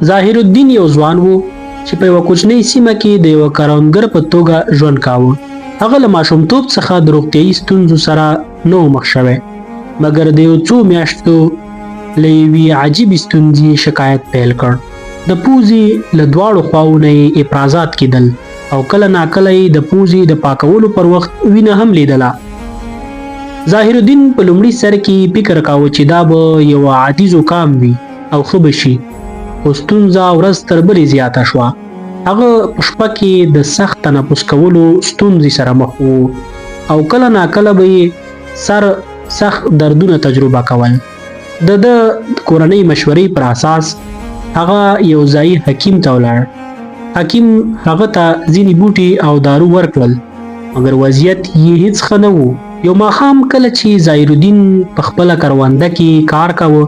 ظاهر الدین یو ځوان و چې په یوه کوچنۍ سیمه کې د یوه کروندګر په توګه ژوند کاوه. هغه له ماشومتوب څخه د روغتیایي ستونزو سره نه و مخ شوی، مګر د یو څو میاشتو له یوې عجیبې ستونزې شکایت پیل کړ. د پوزې له دواړو خواوو نه یې افرازات کېدل او کله ناکله یې د پوزې د پاکولو پر وخت وینه هم لیدله. ظاهر الدین په لومړي سر کې فکر کاوه چې دا به یو عادي زکام وي او ښه به شي، خو ستونزه ورځ تر بلې زیاته شوه. هغه په شپه کې د سخت تنفس کولو ستونزې سره مخ و او کله ناکله به یې سر سخت دردونه تجربه کول. د کورنۍ مشورې پر اساس هغه یو ځایي حکیم ته ولاړ. حکیم هغه ته ځینې بوټي او دارو ورکړل، مګر وضعیت یې هیڅ ښه نه و. یو ماښام کله چې ظاهر الدین په خپله کرونده کې کار کاوه،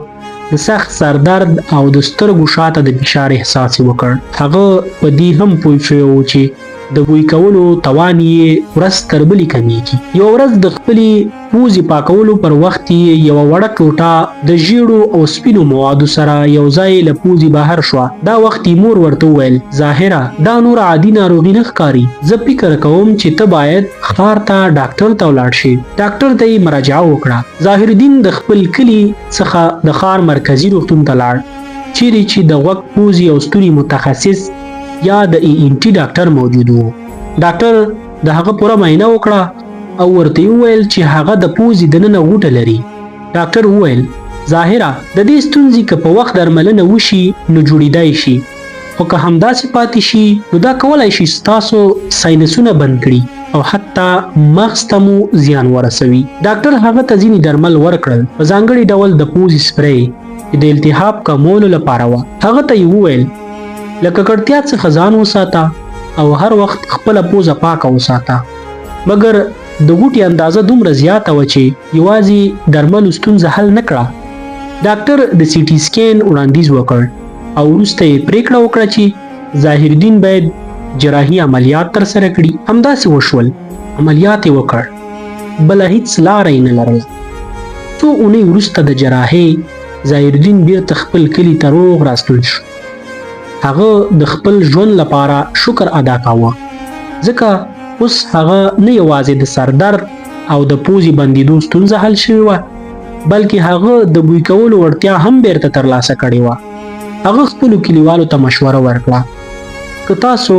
د سخت سردرد او د سترګو شاته د فشار احساس وکړ. هغه په دې هم پوه شوی و چې د بوی کولو توان یې ورځ تر بلې کمیږي. یوه ورځ د خپلې پوزې پاکولو پر وخت یې یوه وړه ټوټه د ژیړو او سپینو موادو سره یو ځای له پوزې بهر شوه. دا وخت یې مور ورته وویل: ظاهره، دا نور عادي ناروغي نه ښکاري. زه فکر کوم چې ته باید ښار ته ډاکټر ته ولاړ شې. ډاکټر ته یې مراجعه وکړه. ظاهر الدین د خپل کلي څخه د ښار مرکزي روغتون ته لاړ، چیرې چې د غوږ، پوزې او ستوني متخصص یا د ENT ډاکټر موجود و. ډاکټر د هغه پوره معاینه وکړه او ورته وویل چې هغه د پوزې دننه غوټه لري. ډاکټر وویل: ظاهره، د دې ستونزې که په وخت درملنه وشي نو جوړېدای شي، خو که همداسې پاتې شي نو دا کولی شي ستاسو ساینسونه بند کړي او حتی مغز ته مو زیان ورسوي. ډاکټر هغه ته ځینې درمل ورکړل، په ځانګړي ډول د پوزې سپری چې د التهاب کمولو لپاره وه. هغه ته یې وویل: له ککړتیا څخه ځان وساته او هر وخت خپله پوزه پاکه وساته. مګر د غوټې اندازه دومره زیاته وه چې یوازې درملو ستونزه حل نه کړه. ډاکټر د CT سکین وړاندیز وکړ او وروسته یې پریکړه وکړه چې ظاهر الدین باید جراحي عملیات ترسره کړي. همداسې وشول. عملیات یې وکړ، بله هیڅ لاره یې نه لرله. څو اونۍ وروسته د جراحۍ ظاهر الدین بیرته خپل کلي ته روغ راستون شو. هغه د خپل ژوند لپاره شکر ادا کاوه، ځکه اوس هغه نه یوازې د سردرد او د پوزې بندېدو ستونزه حل شوې وه، بلکې هغه د بوی کولو وړتیا هم بیرته ترلاسه کړې وه. هغه خپلو کلیوالو ته مشوره ورکړه: که تاسو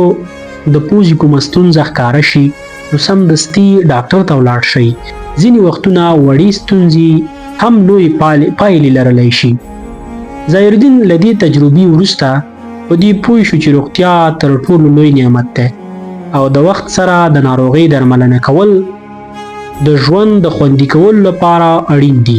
د پوزې کومه ستونزه ښکاره شي نو سمدستي ډاکټر ته ولاړ شئ. ځینې وختونه وړې ستونزې هم لویې پایلې لرلی شي. ظاهر الدین له دې تجربې وروسته په دې پوه شو چې روغتیا تر ټولو لوی نعمت دی او د وخت سره د ناروغۍ درملنه کول د ژوند د خوندي کولو لپاره اړین دي.